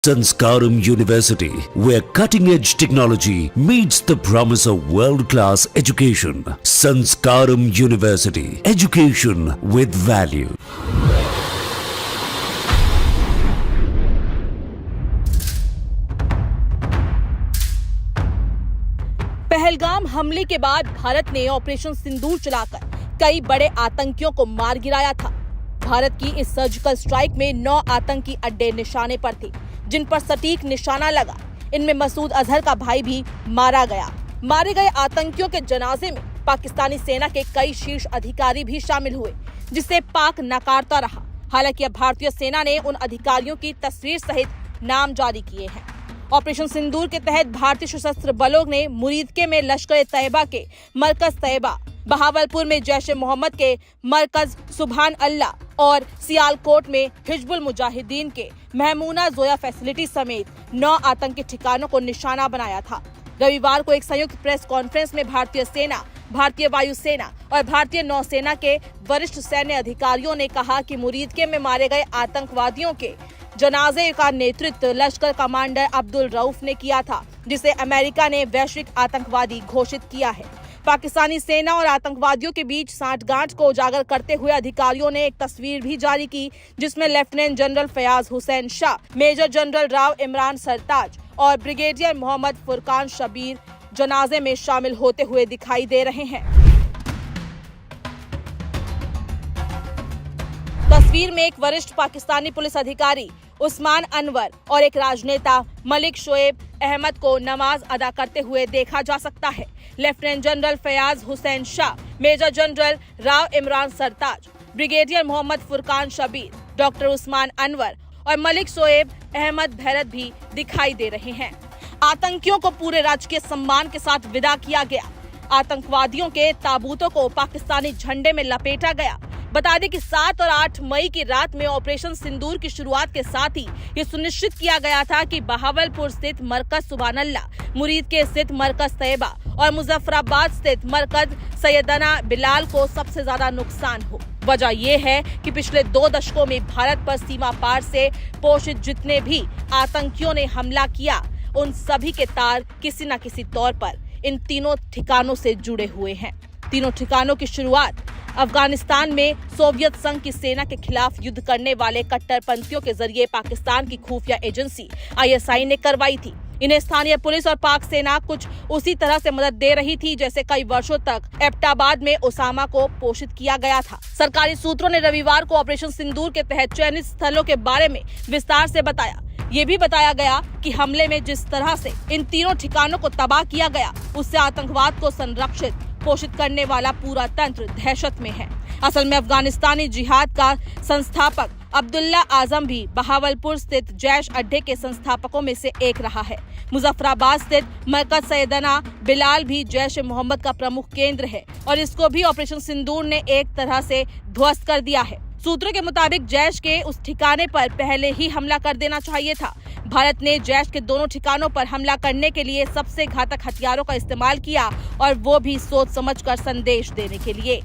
Sanskaram University, where cutting-edge technology meets the promise of world-class education. Sanskaram University, education with value. Pahalgam हमले के बाद भारत ने operation सिंदूर चलाकर कई बड़े आतंकियों को मार गिराया था। भारत की इस सर्जिकल स्ट्राइक में 9 आतंकी अड्डे निशाने पर थे, जिन पर सटीक निशाना लगा। इनमें मसूद अजहर का भाई भी मारा गया। मारे गए आतंकियों के जनाजे में पाकिस्तानी सेना के कई शीर्ष अधिकारी भी शामिल हुए, जिसे पाक नकारता रहा। हालांकि अब भारतीय सेना ने उन अधिकारियों की तस्वीर सहित नाम जारी किए हैं। ऑपरेशन सिंदूर के तहत भारतीय सशस्त्र बलों ने मुरीदके में लश्कर तैयबा के मरकज तैयबा, बहावलपुर में जैश ए मोहम्मद के मरकज सुभान अल्लाह और सियालकोट में हिजबुल मुजाहिदीन के महमूना जोया फैसिलिटी समेत 9 आतंकी ठिकानों को निशाना बनाया था। रविवार को एक संयुक्त प्रेस कॉन्फ्रेंस में भारतीय सेना, भारतीय वायुसेना और भारतीय नौसेना के वरिष्ठ सैन्य अधिकारियों ने कहा कि मुरीदके में मारे गए आतंकवादियों के जनाजे का नेतृत्व लश्कर कमांडर अब्दुल रऊफ ने किया था, जिसे अमेरिका ने वैश्विक आतंकवादी घोषित किया है। पाकिस्तानी सेना और आतंकवादियों के बीच सांठगांठ को उजागर करते हुए अधिकारियों ने एक तस्वीर भी जारी की, जिसमें lieutenant general Fayaz Hussain Shah, major general Rao Imran Sartaj और ब्रिगेडियर मोहम्मद फुरकान शबीर जनाजे में शामिल होते हुए दिखाई दे रहे हैं। तस्वीर में एक वरिष्ठ पाकिस्तानी पुलिस अधिकारी उस्मान अनवर और एक राजनेता मलिक शोएब अहमद को नमाज अदा करते हुए देखा जा सकता है। Lieutenant general Fayaz Hussain Shah, major general Rao Imran Sartaj, brigadier Mohammad Furqan Shabbir, doctor Usman Anwar और मलिक शोएब अहमद भैरत भी दिखाई दे रहे हैं। आतंकियों को पूरे राजकीय सम्मान के साथ विदा किया गया। आतंकवादियों के ताबूतों को पाकिस्तानी झंडे में लपेटा गया। बता दें कि 7 और 8 मई की रात में ऑपरेशन सिंदूर की शुरुआत के साथ ही ये सुनिश्चित किया गया था कि बहावलपुर स्थित मरकज सुभान अल्लाह, मुरीदके स्थित मरकज तैयबा और मुजफ्फराबाद स्थित मरकज सैयदना बिलाल को सबसे ज्यादा नुकसान हो। वजह यह है कि पिछले 2 दशकों में भारत पर सीमा पार से पोषित जितने भी आतंकियों ने हमला किया, उन सभी के तार किसी न किसी तौर पर इन तीनों ठिकानों से जुड़े हुए हैं। तीनों ठिकानों की शुरुआत अफगानिस्तान में सोवियत संघ की सेना के खिलाफ युद्ध करने वाले कट्टरपंथियों के जरिए पाकिस्तान की खुफिया एजेंसी ISI ने करवाई थी। इन्हें स्थानीय पुलिस और पाक सेना कुछ उसी तरह से मदद दे रही थी, जैसे कई वर्षों तक एबटाबाद में ओसामा को पोषित किया गया था। सरकारी सूत्रों ने रविवार को ऑपरेशन सिंदूर के तहत चयनित स्थलों के बारे में विस्तार से बताया। ये भी बताया गया कि हमले में जिस तरह से इन तीनों ठिकानों को तबाह किया गया, उससे आतंकवाद को संरक्षित पोषित करने वाला पूरा तंत्र दहशत में है। असल में अफगानिस्तानी जिहाद का संस्थापक अब्दुल्ला आजम भी बहावलपुर स्थित जैश अड्डे के संस्थापकों में से एक रहा है। मुजफ्फराबाद स्थित मरकज सैयदना बिलाल भी जैश ए मोहम्मद का प्रमुख केंद्र है और इसको भी ऑपरेशन सिंदूर ने एक तरह से ध्वस्त कर दिया है। सूत्रों के मुताबिक जैश के उस ठिकाने पर पहले ही हमला कर देना चाहिए था। भारत ने जैश के दोनों ठिकानों पर हमला करने के लिए सबसे घातक हथियारों का इस्तेमाल किया, और वो भी सोच समझकर संदेश देने के लिए।